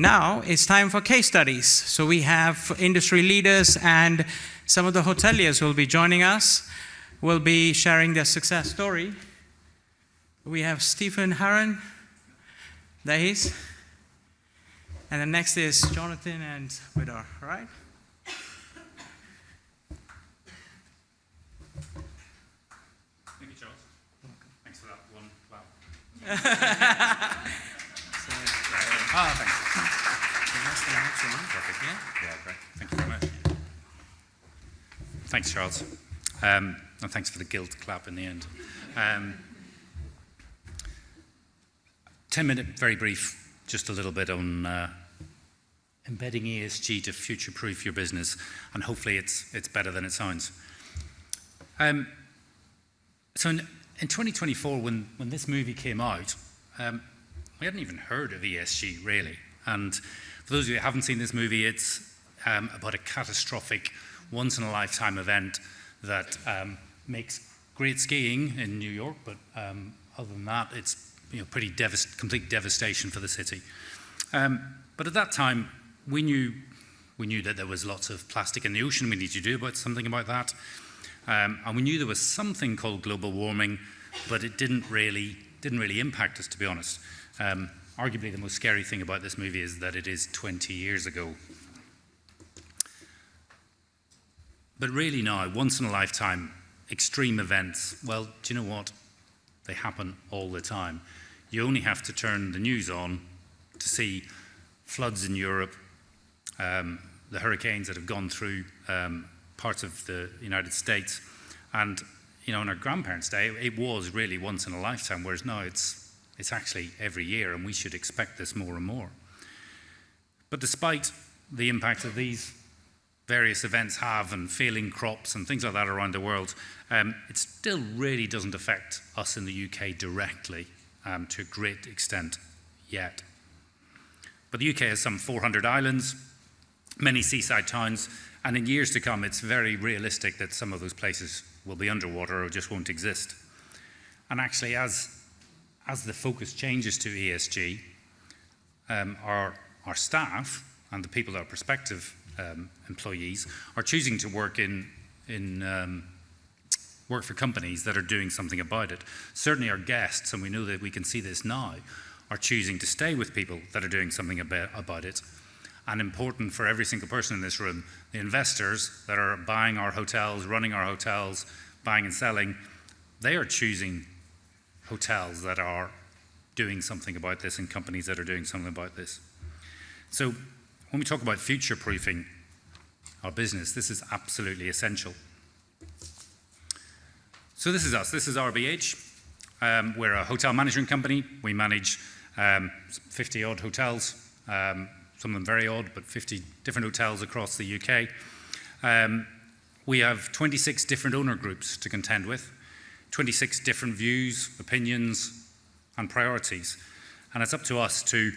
Now it's time for case studies. So we have industry leaders and some of the hoteliers will be joining us, will be sharing their success story. We have Stephen Harron, there he is. And the next is Jonathan and Vidar, all right? Thank you, Charles. Thanks for that one clap. Thanks. Perfect. Yeah, great. Thank you very much. Thanks, Charles. And thanks for the guilt clap in the end. 10-minute, very brief, just a little bit on embedding ESG to future-proof your business, and hopefully it's better than it sounds. So in 2024, when this movie came out, we hadn't even heard of ESG, really. And for those of you who haven't seen this movie, it's about a catastrophic, once-in-a-lifetime event that makes great skiing in New York, but other than that, it's pretty complete devastation for the city. But at that time, we knew that there was lots of plastic in the ocean. We needed to do something about that. And we knew there was something called global warming, but it didn't really impact us, to be honest. Arguably, the most scary thing about this movie is that it is 20 years ago. But really now, once in a lifetime, extreme events, well, do you know what? They happen all the time. You only have to turn the news on to see floods in Europe, the hurricanes that have gone through parts of the United States. And, in our grandparents' day, it was really once in a lifetime, whereas now it's actually every year, and we should expect this more and more. But despite the impact that these various events have and failing crops and things like that around the world, it still really doesn't affect us in the UK directly to a great extent yet. But the UK has some 400 islands, many seaside towns, and in years to come, it's very realistic that some of those places will be underwater or just won't exist. And actually, as the focus changes to ESG, our staff and the people that are prospective employees are choosing to work work for companies that are doing something about it. Certainly our guests, and we know that we can see this now, are choosing to stay with people that are doing something about it. And important for every single person in this room, the investors that are buying our hotels, running our hotels, buying and selling, they are choosing hotels that are doing something about this and companies that are doing something about this. So when we talk about future-proofing our business, this is absolutely essential. So this is us. This is RBH. We're a hotel management company. We manage 50-odd hotels, some of them very odd, but 50 different hotels across the UK. We have 26 different owner groups to contend with, 26 different views, opinions, and priorities. And it's up to us to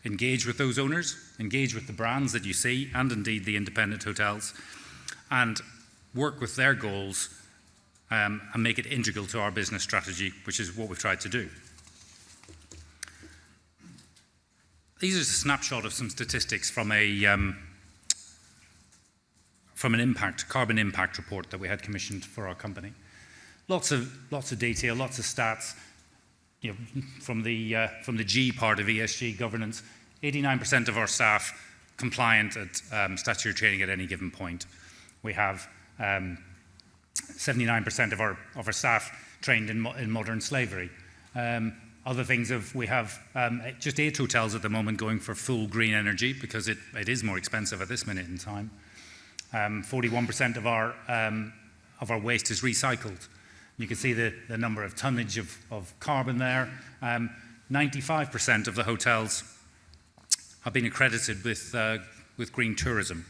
engage with those owners, engage with the brands that you see, and indeed the independent hotels, and work with their goals and make it integral to our business strategy, which is what we've tried to do. These are a snapshot of some statistics from an carbon impact report that we had commissioned for our company. Lots of detail, lots of stats. From the G part of ESG governance, 89% of our staff compliant at statutory training at any given point. We have 79% of our staff trained in modern slavery. Other things we have just 8 hotels at the moment going for full green energy because it is more expensive at this minute in time. 41% of our waste is recycled. You can see the number of tonnage of carbon there. 95% of the hotels have been accredited with green tourism.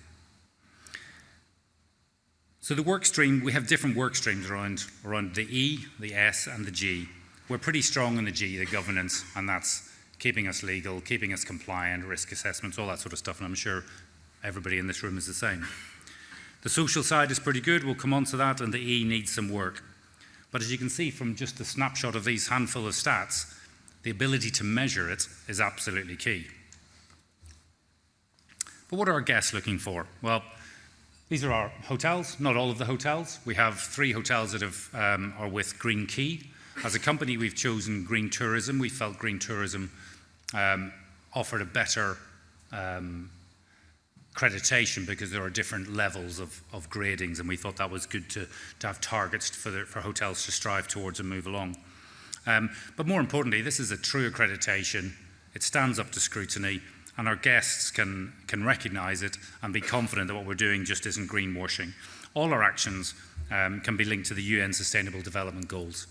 So the work stream, we have different work streams around the E, the S, and the G. We're pretty strong on the G, the governance, and that's keeping us legal, keeping us compliant, risk assessments, all that sort of stuff, and I'm sure everybody in this room is the same. The social side is pretty good, we'll come on to that, and the E needs some work. But as you can see from just a snapshot of these handful of stats, the ability to measure it is absolutely key. But what are our guests looking for? Well, these are our hotels, not all of the hotels. We have 3 hotels that are with Green Key. As a company, we've chosen green tourism. We felt green tourism offered a better accreditation because there are different levels of gradings, and we thought that was good to have targets for hotels to strive towards and move along. But more importantly, this is a true accreditation. It stands up to scrutiny, and our guests can recognise it and be confident that what we're doing just isn't greenwashing. All our actions can be linked to the UN Sustainable Development Goals.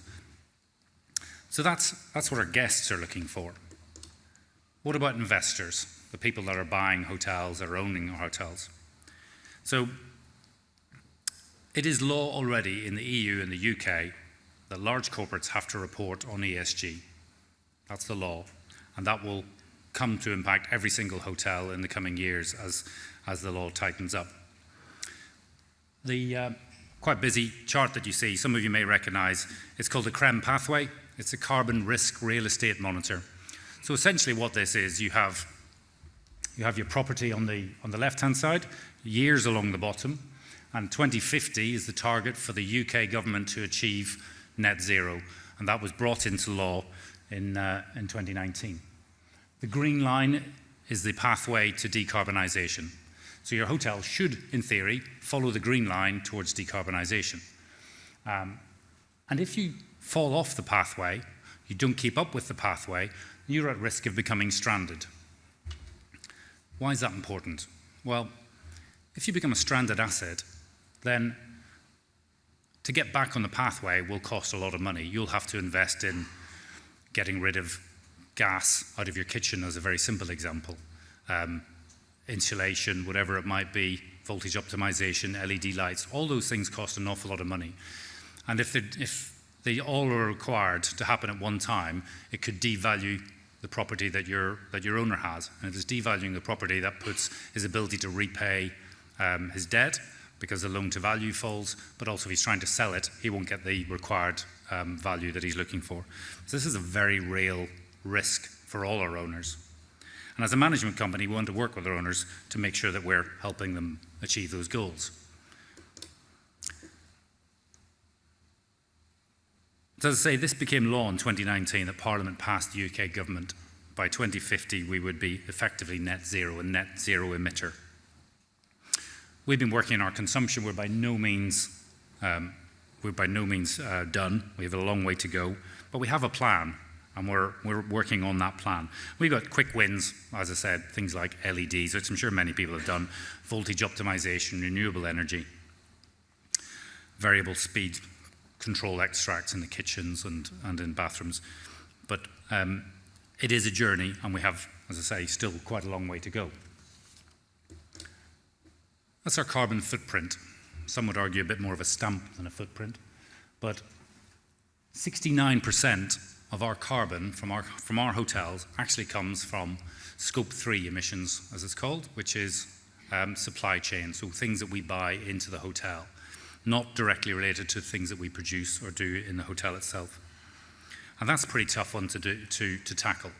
So that's what our guests are looking for. What about investors, the people that are buying hotels or owning our hotels? So it is law already in the EU and the UK that large corporates have to report on ESG. That's the law, and that will come to impact every single hotel in the coming years as the law tightens up. The quite busy chart that you see, some of you may recognise, it's called the CREM pathway. It's a carbon risk real estate monitor. So essentially what this is, you have your property on the left-hand side, years along the bottom, and 2050 is the target for the UK government to achieve net zero, and that was brought into law in 2019. The green line is the pathway to decarbonisation. So your hotel should, in theory, follow the green line towards decarbonisation. And if you fall off the pathway, you don't keep up with the pathway, you're at risk of becoming stranded. Why is that important? Well, if you become a stranded asset, then to get back on the pathway will cost a lot of money. You'll have to invest in getting rid of gas out of your kitchen, as a very simple example. Insulation, whatever it might be, voltage optimization, LED lights, all those things cost an awful lot of money. And if they all are required to happen at one time, it could devalue the property that your owner has. And if it's devaluing the property, that puts his ability to repay his debt, because the loan to value falls, but also if he's trying to sell it, he won't get the required value that he's looking for. So this is a very real risk for all our owners. And as a management company, we want to work with our owners to make sure that we're helping them achieve those goals. So as I say, this became law in 2019 that Parliament passed the UK government. By 2050, we would be effectively net zero, a net zero emitter. We've been working on our consumption. We're by no means done. We have a long way to go, but we have a plan, and we're working on that plan. We've got quick wins, as I said, things like LEDs, which I'm sure many people have done, voltage optimization, renewable energy, variable speed control extracts in the kitchens and in bathrooms. But it is a journey, and we have, as I say, still quite a long way to go. That's our carbon footprint. Some would argue a bit more of a stamp than a footprint, but 69% of our carbon from our hotels actually comes from Scope 3 emissions, as it's called, which is supply chain, so things that we buy into the hotel, not directly related to things that we produce or do in the hotel itself. And that's a pretty tough one to tackle,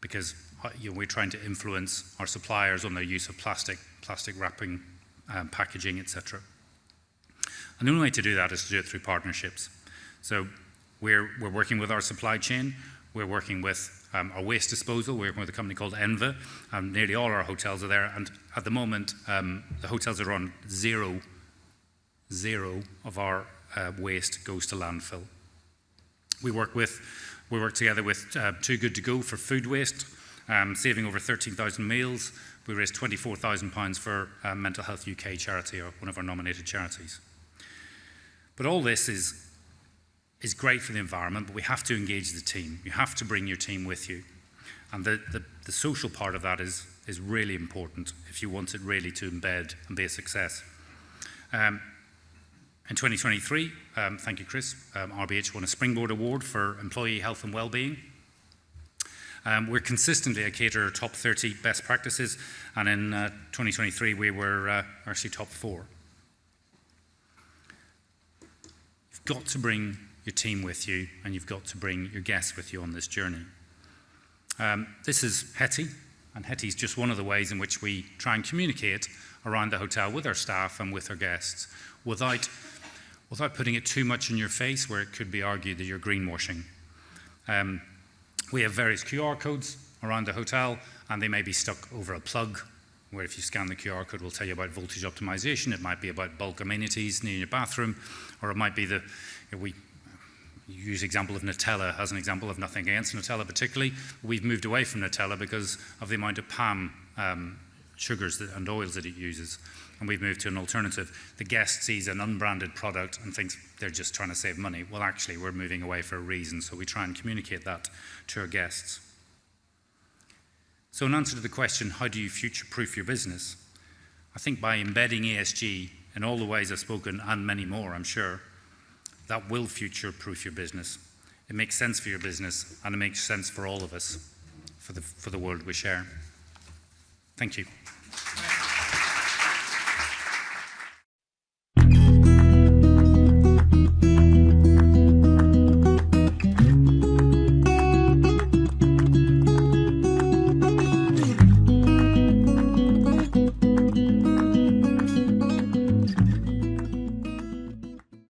because we're trying to influence our suppliers on their use of plastic wrapping, packaging, etc. And the only way to do that is to do it through partnerships. So we're working with our supply chain, we're working with our waste disposal, we're working with a company called Enva, and nearly all our hotels are there, and at the moment the hotels are on zero of our waste goes to landfill. We work together with Too Good To Go for food waste, saving over 13,000 meals. We raised £24,000 for Mental Health UK charity, or one of our nominated charities. But all this is great for the environment, but we have to engage the team. You have to bring your team with you. And the social part of that is really important if you want it really to embed and be a success. In 2023, thank you, Chris, RBH won a Springboard Award for Employee Health and Wellbeing. We're consistently a caterer top 30 best practices, and in 2023 we were actually top 4. You've got to bring your team with you, and you've got to bring your guests with you on this journey. This is Hetty. And HETI is just one of the ways in which we try and communicate around the hotel with our staff and with our guests without putting it too much in your face where it could be argued that you're greenwashing. We have various QR codes around the hotel, and they may be stuck over a plug, where if you scan the QR code, we'll tell you about voltage optimization. It might be about bulk amenities near your bathroom, or it might be we use example of Nutella as an example of nothing against Nutella particularly. We've moved away from Nutella because of the amount of palm sugars and oils that it uses, and we've moved to an alternative. The guest sees an unbranded product and thinks they're just trying to save money. Well, actually, we're moving away for a reason, so we try and communicate that to our guests. So in answer to the question, how do you future-proof your business? I think by embedding ESG in all the ways I've spoken, and many more, I'm sure, that will future-proof your business. It makes sense for your business, and it makes sense for all of us, for the world we share. Thank you.